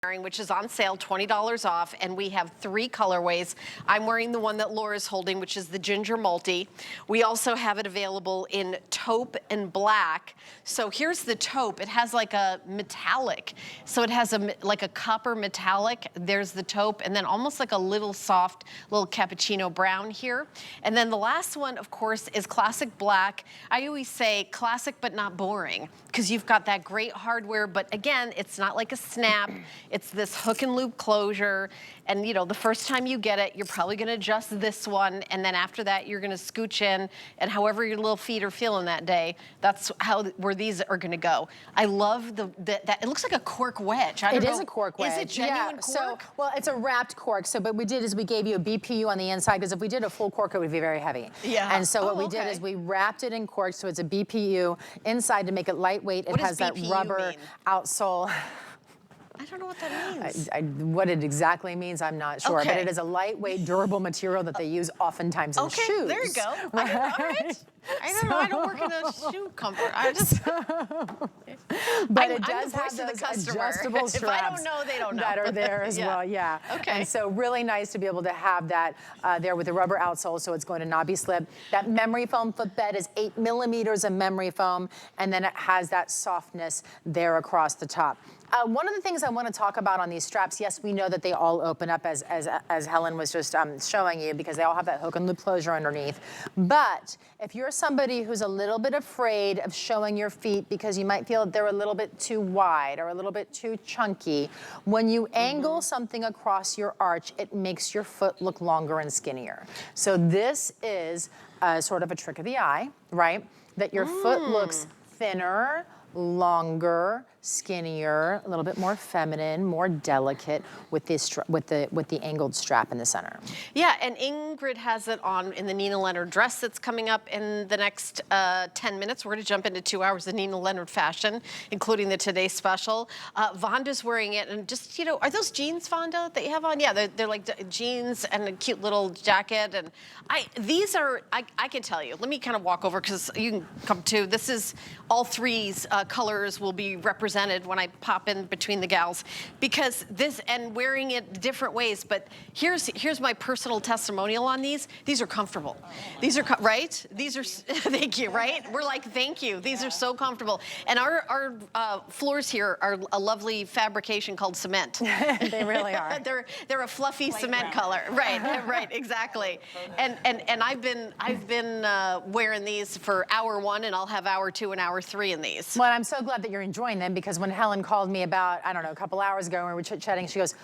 which is on sale, $20 off, and we have 3 colorways. I'm wearing the one that Laura's holding, which is the ginger multi. We also have it available in taupe and black. So here's the taupe. It has like a metallic. So it has like a copper metallic. There's the taupe, and then almost like a little soft, little cappuccino brown here. And then the last one, of course, is classic black. I always say classic but not boring, because you've got that great hardware, but again, it's not like a snap. It's this hook and loop closure, and you know, the first time you get it, you're probably gonna adjust this one, and then after that, you're gonna scooch in, and however your little feet are feeling that day, that's where these are gonna go. I love that it looks like a cork wedge. I don't know. It is a cork wedge. Is it genuine cork? So, well, it's a wrapped cork. So, but we did is we gave you a BPU on the inside, because if we did a full cork, it would be very heavy. Yeah. And so what we did is we wrapped it in cork, so it's a BPU inside to make it lightweight. It has that rubber outsole. I don't know what that means. What it exactly means, I'm not sure. But it is a lightweight, durable material that they use oftentimes in shoes. There you go. Right? All right. I don't know. I don't work in a shoe comfort. I just. But it does have those adjustable straps. If I don't know, they don't know. That are there as well. Yeah. Okay. And so really nice to be able to have that there with the rubber outsole, so it's going to not be slip. That memory foam footbed is 8 millimeters of memory foam, and then it has that softness there across the top. One of the things I want to talk about on these straps, yes, we know that they all open up as Helen was just showing you, because they all have that hook and loop closure underneath. But if you're somebody who's a little bit afraid of showing your feet because you might feel that they're a little bit too wide or a little bit too chunky, when you angle something across your arch, it makes your foot look longer and skinnier. So this is sort of a trick of the eye, right? That your foot looks thinner, longer, skinnier, a little bit more feminine, more delicate with this with the angled strap in the center. Yeah, and Ingrid has it on in the Nina Leonard dress that's coming up in the next 10 minutes. We're going to jump into 2 hours of Nina Leonard fashion, including the Today Special. Vonda's wearing it, and just, you know, are those jeans, Vonda, that you have on? Yeah, they're like jeans and a cute little jacket, and these are, I can tell you, let me kind of walk over, because you can come too. This is, all 3's colors will be represented when I pop in between the gals, because this, and wearing it different ways, but here's my personal testimonial on these. These are comfortable. These are, right? These are, thank you, right? We're like, thank you. These are so comfortable. And our floors here are a lovely fabrication called cement. They really are. They're a fluffy cement color. Right, right, exactly. And I've been wearing these for hour 1, and I'll have hour 2 and hour 3 in these. Well, I'm so glad that you're enjoying them, because when Helen called me about, I don't know, a couple hours ago when we were chit-chatting, she goes,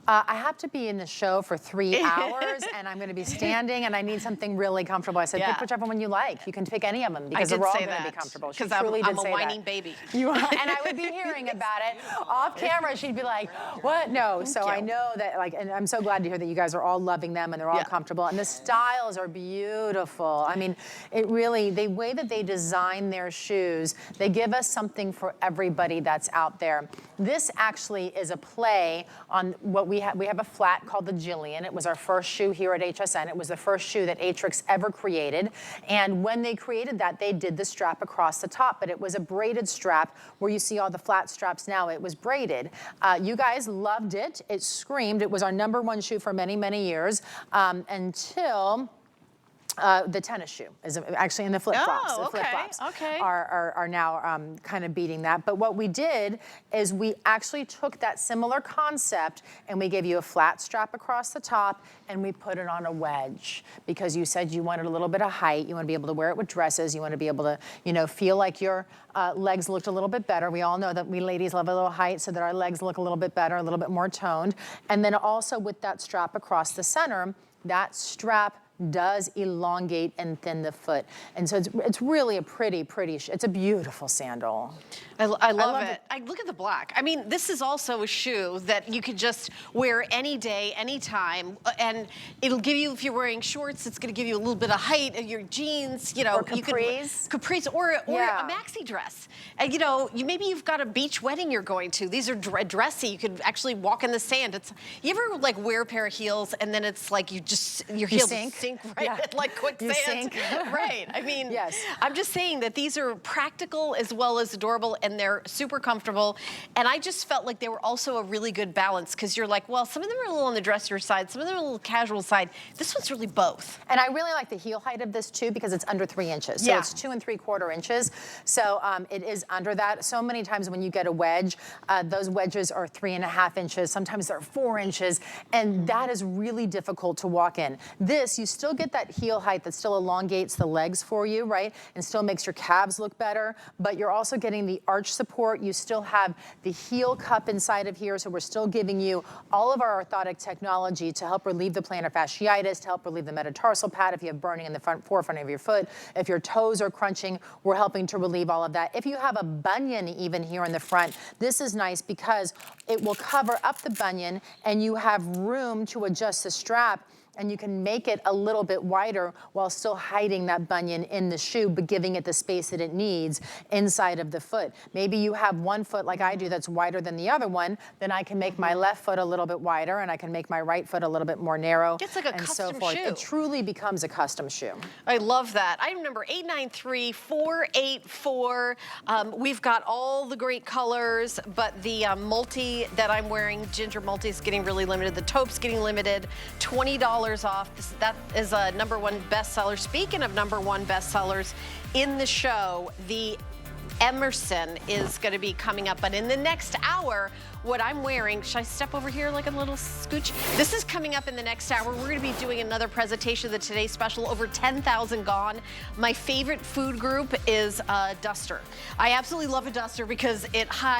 I have to be in the show for 3 hours, and I'm going to be standing, and I need something really comfortable. I said, pick whichever one you like. You can pick any of them, because they're all going to be comfortable. She truly did say that. I'm a whining baby. You are, and I would be hearing about it off camera. She'd be like, what? No. So I know that, like, and I'm so glad to hear that you guys are all loving them, and they're all comfortable, and the styles are beautiful. I mean, it really, the way that they design their shoes, they give us something for everybody that's out there. This actually is a play on what we have a flat called the Jillian. It was our first shoe here at HSN. It was the first shoe that Aetrex ever created. And when they created that, they did the strap across the top, but it was a braided strap where you see all the flat straps now. It was braided. You guys loved it. It screamed. It was our #1 shoe for many, many years until the tennis shoe is actually in the flip-flops. The flip-flops are now kind of beating that. But what we did is we actually took that similar concept, and we gave you a flat strap across the top, and we put it on a wedge, because you said you wanted a little bit of height. You want to be able to wear it with dresses. You want to be able to, you know, feel like your legs looked a little bit better. We all know that we ladies love a little height, so that our legs look a little bit better, a little bit more toned. And then also with that strap across the center, that strap does elongate and thin the foot. And so it's really a pretty, it's a beautiful sandal. I love it. Look at the black. I mean, this is also a shoe that you could just wear any day, anytime, and it'll give you, if you're wearing shorts, it's gonna give you a little bit of height, your jeans, you know. Or capris, or a maxi dress. And you know, maybe you've got a beach wedding you're going to. These are dressy. You could actually walk in the sand. You ever like wear a pair of heels and then it's like your heels sink sink right like quicksand. sink. Right. I mean, Yes. I'm just saying that these are practical as well as adorable, and they're super comfortable. And I just felt like they were also a really good balance, because you're like, well, some of them are a little on the dressier side, some of them are a little casual side. This one's really both. And I really like the heel height of this too, because it's under 3 inches. So Yeah. it's 2 3/4 inches. So it is under that. So many times when you get a wedge, those wedges are 3.5 inches. Sometimes they're 4 inches. And that is really difficult to walk in. This, you still get that heel height that still elongates the legs for you, right? And still makes your calves look better. But you're also getting the arch support. You still have the heel cup inside of here. So we're still giving you all of our orthotic technology to help relieve the plantar fasciitis, to help relieve the metatarsal pad if you have burning in the forefront of your foot. If your toes are crunching, we're helping to relieve all of that. If you have a bunion even here in the front, this is nice because it will cover up the bunion and you have room to adjust the strap, and you can make it a little bit wider while still hiding that bunion in the shoe, but giving it the space that it needs inside of the foot. Maybe you have one foot like I do that's wider than the other one, then I can make my left foot a little bit wider, and I can make my right foot a little bit more narrow. It's like a and custom so forth. shoe. It truly becomes a custom shoe. I love that. Item number 893-484. We've got all the great colors, but the multi that I'm wearing, ginger multi, is getting really limited. The taupe's getting limited. $20 off. That is a #1 bestseller. Speaking of #1 bestsellers in the show, the Emerson is going to be coming up, but in the next hour, what I'm wearing, should I step over here like a little scooch? This is coming up in the next hour. We're going to be doing another presentation of the Today Special, over 10,000 gone. My favorite food group is a duster. I absolutely love a duster because it hides